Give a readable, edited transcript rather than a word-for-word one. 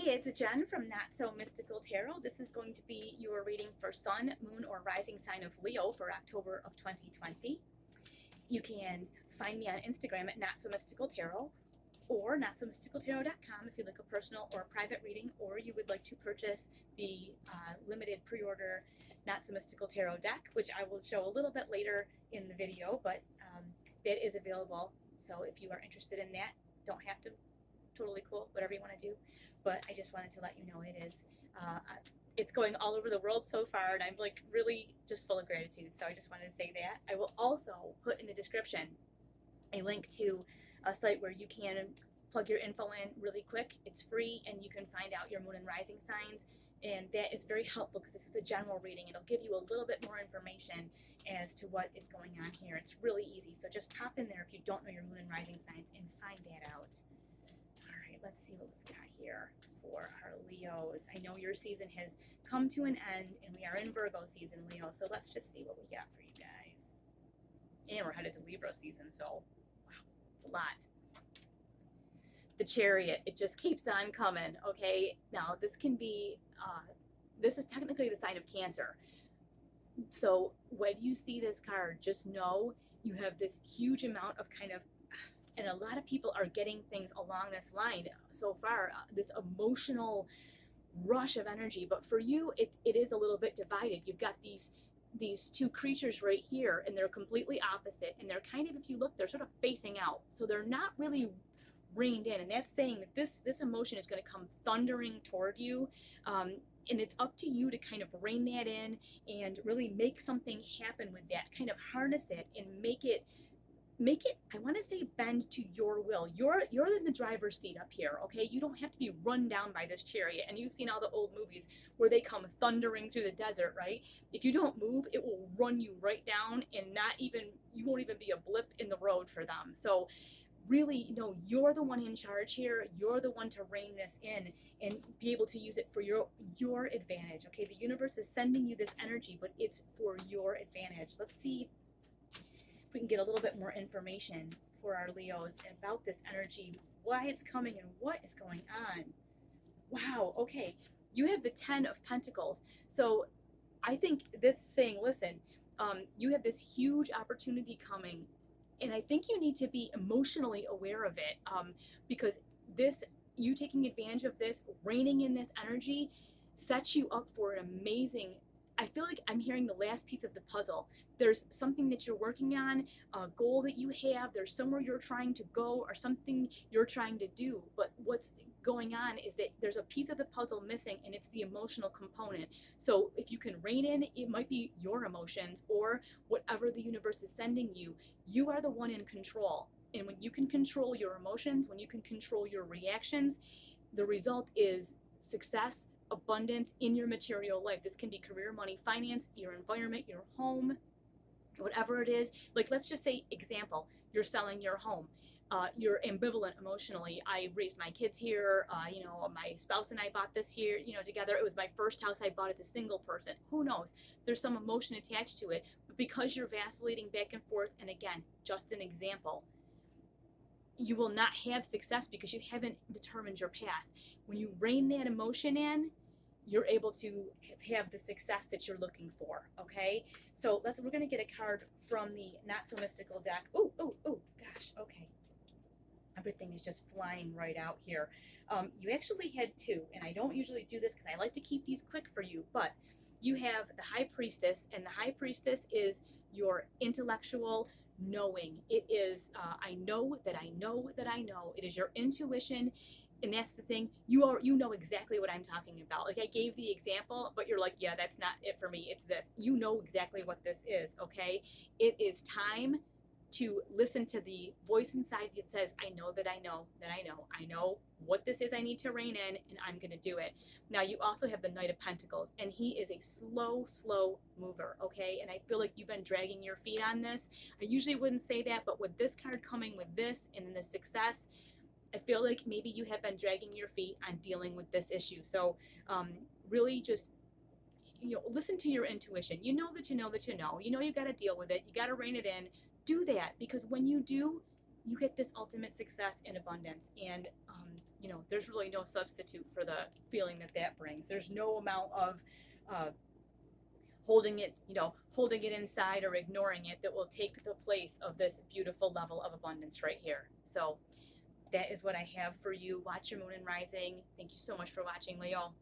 Hey, it's Jen from Not So Mystical Tarot. This is going to be your reading for Sun, Moon, or Rising sign of Leo for October of 2020. You can find me on Instagram at Not So Mystical Tarot or notsomysticaltarot.com if you'd like a personal or a private reading, or you would like to purchase the limited pre-order Not So Mystical Tarot deck, which I will show a little bit later in the video, but it is available. So if you are interested in that, don't have to. Totally cool, whatever you want to do, but I just wanted to let you know it is it's going all over the world so far, and I'm like really just full of gratitude. So I just wanted to say that. I will also put in the description a link to a site where you can plug your info in really quick. It's free, and you can find out your moon and rising signs, and that is very helpful because this is a general reading. It'll give you a little bit more information as to what is going on here. It's really easy, so just pop in there if you don't know your moon and rising signs and find that out. Let's see what we've got here for our Leos. I know your season has come to an end, and we are in Virgo season, Leo. So let's just see what we got for you guys. And we're headed to Libra season, so wow, it's a lot. The Chariot, it just keeps on coming, okay? Now, this can be, this is technically the sign of Cancer. So when you see this card, just know you have this huge amount of kind of, and a lot of people are getting things along this line so far, this emotional rush of energy. But for you, it is a little bit divided. You've got these two creatures right here, and they're completely opposite, and they're kind of, if you look, they're sort of facing out. So they're not really reined in, and that's saying that this emotion is going to come thundering toward you. And it's up to you to kind of rein that in and really make something happen with that, kind of harness it and make it, I want to say, bend to your will. You're in the driver's seat up here, okay? You don't have to be run down by this chariot. And you've seen all the old movies where they come thundering through the desert, right? If you don't move, it will run you right down, and you won't even be a blip in the road for them. So really, you're the one in charge here. You're the one to rein this in and be able to use it for your advantage, okay? The universe is sending you this energy, but it's for your advantage. Let's see we can get a little bit more information for our Leos about this energy, why it's coming and what is going on. Wow, okay. You have the 10 of Pentacles. So I think this is saying, listen, you have this huge opportunity coming, and I think you need to be emotionally aware of it, because you taking advantage of this, reining in this energy, sets you up for an amazing, I feel like I'm hearing the last piece of the puzzle. There's something that you're working on, a goal that you have, there's somewhere you're trying to go or something you're trying to do. But what's going on is that there's a piece of the puzzle missing, and it's the emotional component. So if you can rein in, it might be your emotions or whatever the universe is sending you. You are the one in control. And when you can control your emotions, when you can control your reactions, the result is success, abundance in your material life. This can be career, money, finance, your environment, your home, whatever it is. Like, let's just say, example, you're selling your home. You're ambivalent emotionally. I raised my kids here. My spouse and I bought this here, together. It was my first house I bought as a single person. Who knows? There's some emotion attached to it. But because you're vacillating back and forth, and again, just an example, you will not have success because you haven't determined your path. When you rein that emotion in, you're able to have the success that you're looking for, okay? So we're going to get a card from the Not So Mystical deck. Oh, gosh, okay. Everything is just flying right out here. You actually had two, and I don't usually do this because I like to keep these quick for you, but you have the High Priestess, and the High Priestess is your intellectual knowing. It is, I know that I know that I know. It is your intuition. And that's the thing, you know exactly what I'm talking about. Like, I gave the example, but you're like, yeah, that's not it for me. It's this. You know exactly what this is, okay? It is time to listen to the voice inside that says, I know that I know that I know. I know what this is I need to rein in, and I'm going to do it. Now, you also have the Knight of Pentacles, and he is a slow mover, okay? And I feel like you've been dragging your feet on this. I usually wouldn't say that, but with this card coming with this and then the success, I feel like maybe you have been dragging your feet on dealing with this issue. So really just, listen to your intuition. You know that you know that you know. You know you got to deal with it. You got to rein it in. Do that, because when you do, you get this ultimate success and abundance. And you know, there's really no substitute for the feeling that that brings. There's no amount of holding it, you know, holding it inside or ignoring it that will take the place of this beautiful level of abundance right here. So that is what I have for you. Watch your moon and rising. Thank you so much for watching, Leo.